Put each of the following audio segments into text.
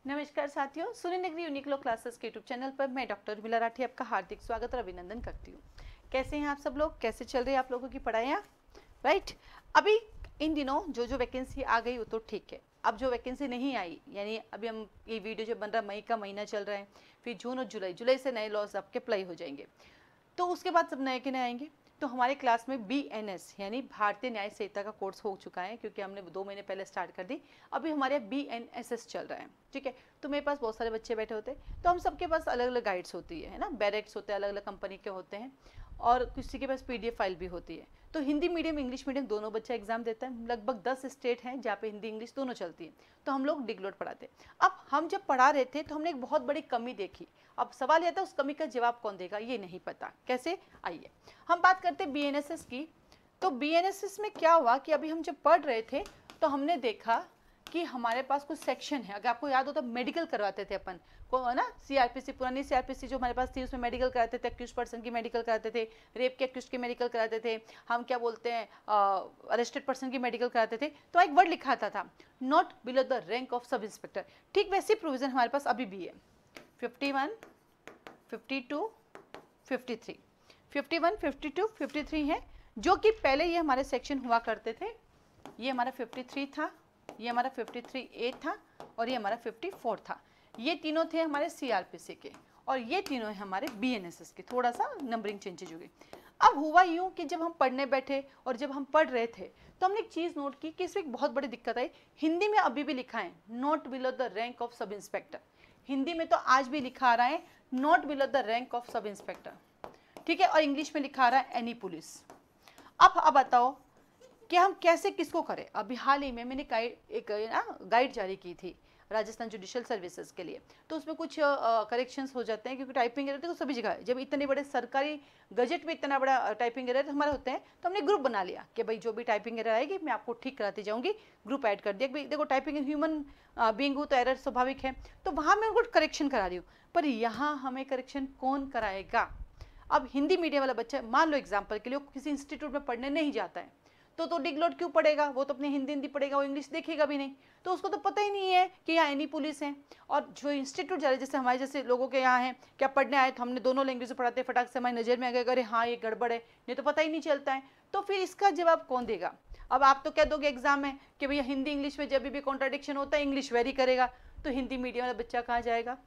नमस्कार साथियों, सुनी नगरी यूनिक्लो क्लासेस के यूट्यूब चैनल पर मैं डॉक्टर उर्मिला राठी आपका हार्दिक स्वागत और अभिनंदन करती हूँ। कैसे हैं आप सब लोग? कैसे चल रही है आप लोगों की पढ़ाइयाँ? राइट। अभी इन दिनों जो वैकेंसी आ गई वो तो ठीक है। अब जो वैकेंसी नहीं आई, यानी अभी हम ये वीडियो जो बन रहा है, मई का महीना चल रहा है, फिर जून और जुलाई से नए लॉज आपके अप्लाई हो जाएंगे, तो उसके बाद सब नए के नए आएंगे। तो हमारे क्लास में BNS यानी भारतीय न्याय संहिता का कोर्स हो चुका है, क्योंकि हमने 2 महीने पहले स्टार्ट कर दी। अभी हमारे BNSS चल रहा है, ठीक है। तो मेरे पास बहुत सारे बच्चे बैठे होते हैं, तो हम सबके पास अलग अलग गाइड्स होती है ना, बैरेक्स होते हैं, अलग अलग कंपनी के होते हैं, और किसी के पास PDF फाइल भी होती है। तो हिंदी मीडियम इंग्लिश मीडियम दोनों बच्चा एग्जाम देता है। लगभग 10 स्टेट हैं जहाँ पे हिंदी इंग्लिश दोनों चलती है, तो हम लोग डिग्लोड पढ़ाते हैं। अब हम जब पढ़ा रहे थे तो हमने एक बहुत बड़ी कमी देखी। अब सवाल यह था, उस कमी का जवाब कौन देगा, ये नहीं पता। कैसे? आइए हम बात करते हैं BNSS की। तो BNSS में क्या हुआ कि अभी हम जब पढ़ रहे थे तो हमने देखा कि हमारे पास कुछ सेक्शन है। अगर आपको याद हो तो मेडिकल करवाते थे अपन को, है ना, CRPC, पुरानी CRPC जो हमारे पास थी उसमें मेडिकल कराते थे, अक्यूज पर्सन की मेडिकल कराते थे, रेप के अक्यूज की मेडिकल कराते थे, हम क्या बोलते हैं अरेस्टेड पर्सन की मेडिकल कराते थे। तो एक वर्ड लिखा था, not below the rank of sub inspector. ठीक वैसी प्रोविजन हमारे पास अभी भी है। 51, 52, 53, 51, 52, 53 है, जो कि पहले ये हमारे सेक्शन हुआ करते थे। ये हमारा 53 था, ये हमारा 53A था, और ये हमारा 54 था। ये तीनों थे हमारे CRPC के, और ये तीनों हैं हमारे BNSS के। थोड़ा सा नंबरिंग चेंजेज हो गई। अब हुआ यूँ कि जब हम पढ़ने बैठे और जब हम पढ़ रहे थे तो हमने एक चीज़ नोट की कि इसमें एक बहुत बड़ी दिक्कत आई। हिंदी में अभी भी लिखा है not below the rank of sub inspector. Hindi में तो आज भी लिखा आ रहा है not below the rank of sub inspector, ठीक है, और इंग्लिश में लिखा आ रहा है एनी पुलिस। अब बताओ कि हम कैसे किसको करें। अभी हाल ही में मैंने गाइड जारी की थी राजस्थान जुडिशियल सर्विसेज के लिए, तो उसमें कुछ करेक्शंस हो जाते हैं, क्योंकि टाइपिंग एरर तो सभी जगह है। जब इतने बड़े सरकारी गजट में इतना बड़ा टाइपिंग एरर हमारे होते हैं, तो हमने ग्रुप बना लिया कि भाई जो भी टाइपिंग एरर आएगी मैं आपको ठीक कराती जाऊंगी। ग्रुप ऐड कर दिया कि भाई देखो, टाइपिंग ह्यूमन बीइंग हो तो एरर स्वाभाविक है, तो वहाँ मैं उनको करेक्शन करा रही हूँ। पर यहाँ हमें करेक्शन कौन कराएगा? अब हिंदी मीडियम वाला बच्चा, मान लो एग्जाम्पल के लिए, किसी इंस्टीट्यूट में पढ़ने नहीं जाता है, तो डिग्लोड क्यों पढ़ेगा? वो तो अपनी हिंदी पढ़ेगा, वो इंग्लिश देखेगा भी नहीं, तो उसको तो पता ही नहीं है कि यहाँ एनी पुलिस है। और जो इंस्टीट्यूट जा रहे, जैसे हमारे जैसे लोगों के यहाँ है, क्या पढ़ने आए तो हमने दोनों लैंग्वेज में पढ़ाते, फटाक से हमारी नज़र में आ गया, अरे हाँ ये गड़बड़ है, नहीं तो पता ही नहीं चलता है। तो फिर इसका जवाब कौन देगा? अब आप तो कह दोगे एग्जाम में कि भैया हिंदी इंग्लिश में जब भी कॉन्ट्राडिक्शन होता है इंग्लिश वेरी करेगा, तो हिंदी मीडियम वाला बच्चा कहाँ जाएगा?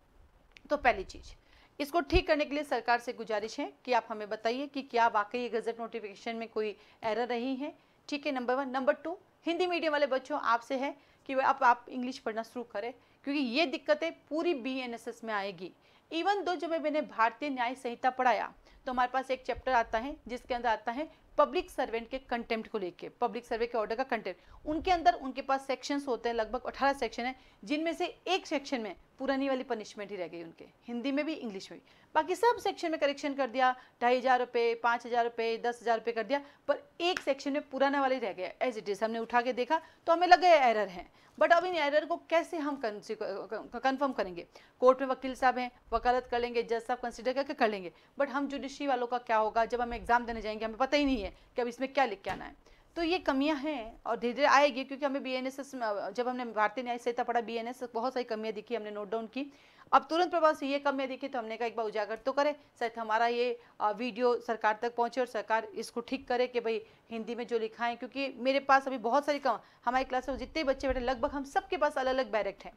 तो पहली चीज़, इसको ठीक करने के लिए सरकार से गुजारिश है कि आप हमें बताइए कि क्या वाकई ये गजट नोटिफिकेशन में कोई एरर रही है, ठीक है, नंबर 1। नंबर 2, हिंदी मीडियम वाले बच्चों आपसे है कि आप इंग्लिश पढ़ना शुरू करें, क्योंकि ये दिक्कतें पूरी BNSS में आएगी। इवन दो जब मैंने भारतीय न्याय संहिता पढ़ाया तो हमारे पास एक चैप्टर आता है जिसके अंदर आता है पब्लिक सर्वेंट के कंटेम्प्ट को लेके, पब्लिक सर्वे के ऑर्डर का कंटेम्प्ट। उनके अंदर उनके पास सेक्शंस होते हैं, लगभग 18 सेक्शन है, जिनमें से एक सेक्शन में पुरानी वाली पनिशमेंट ही रह गई उनके, हिंदी में भी इंग्लिश में भी। बाकी सब सेक्शन में करेक्शन कर दिया, 2500 रुपये, 5000 रुपये, 10,000 रुपये कर दिया, पर एक सेक्शन में पुराना वाले रह गया एज इट इज़। हमने उठा के देखा तो हमें लगा एरर है, बट अब इन एरर को कैसे हम कंफर्म करेंगे? कोर्ट में वकील साहब हैं, वकालत कर लेंगे, जज साहब कंसिडर करके कर लेंगे, बट हम जुडिशरी वालों का क्या होगा? जब हम एग्जाम देने जाएंगे हमें पता ही नहीं है कि अब इसमें क्या लिख के आना है। तो ये कमियां हैं और धीरे धीरे आएगी, क्योंकि हमें BNSS जब हमने भारतीय न्याय संहिता पढ़ा, BNSS बहुत सारी कमियां दिखी, हमने नोट डाउन की। अब तुरंत प्रभाव से ये कमियां दिखी तो हमने कहा एक बार उजागर तो करें, शायद हमारा ये वीडियो सरकार तक पहुंचे और सरकार इसको ठीक करे कि भाई हिंदी में जो लिखा है। क्योंकि मेरे पास अभी बहुत सारी हमारी क्लास में जितने बच्चे बैठे, लगभग हम सबके पास अलग अलग बैरेक्ट हैं।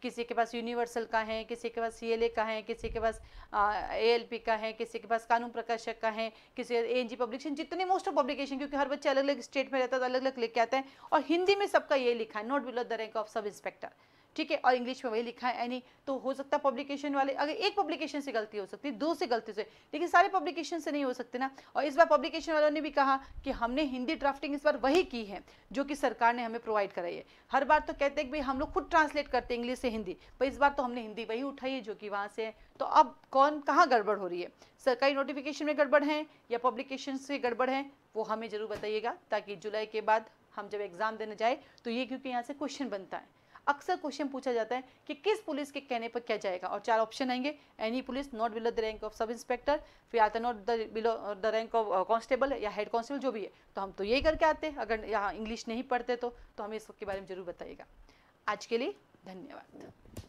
किसी के पास यूनिवर्सल का है, किसी के पास CLA का है, किसी के पास ALP का है, किसी के पास कानून प्रकाशक का है, किसी ANG पब्लिकेशन, जितने मोस्ट ऑफ पब्लिकेशन, क्योंकि हर बच्चा अलग अलग स्टेट में रहता है तो अलग अलग लेके आता है। और हिंदी में सबका ये लिखा है not below the rank of sub inspector, ठीक है, और इंग्लिश में वही लिखा है एनी। तो हो सकता है पब्लिकेशन वाले, अगर एक पब्लिकेशन से गलती हो सकती है, 2 से गलती से, लेकिन सारे पब्लिकेशन से नहीं हो सकते ना। और इस बार पब्लिकेशन वालों ने भी कहा कि हमने हिंदी ड्राफ्टिंग इस बार वही की है जो कि सरकार ने हमें प्रोवाइड कराई है। हर बार तो कहते हैं कि भाई हम लोग खुद ट्रांसलेट करते हैं इंग्लिश से हिंदी, पर इस बार तो हमने हिंदी वही उठाई है जो कि वहाँ से है। तो अब कौन कहाँ गड़बड़ हो रही है? सरकारी नोटिफिकेशन में गड़बड़ है या पब्लिकेशन से गड़बड़ है, वो हमें जरूर बताइएगा, ताकि जुलाई के बाद हम जब एग्जाम देने जाए तो ये, क्योंकि यहाँ से क्वेश्चन बनता है, अक्सर क्वेश्चन पूछा जाता है कि किस पुलिस के कहने पर क्या जाएगा, और 4 ऑप्शन आएंगे, any police, not below the rank of sub inspector, फिर आता not below the rank of constable या हेड कांस्टेबल, जो भी है। तो हम तो यही करके आते हैं, अगर यहाँ इंग्लिश नहीं पढ़ते तो हमें इसके बारे में जरूर बताइएगा। आज के लिए धन्यवाद।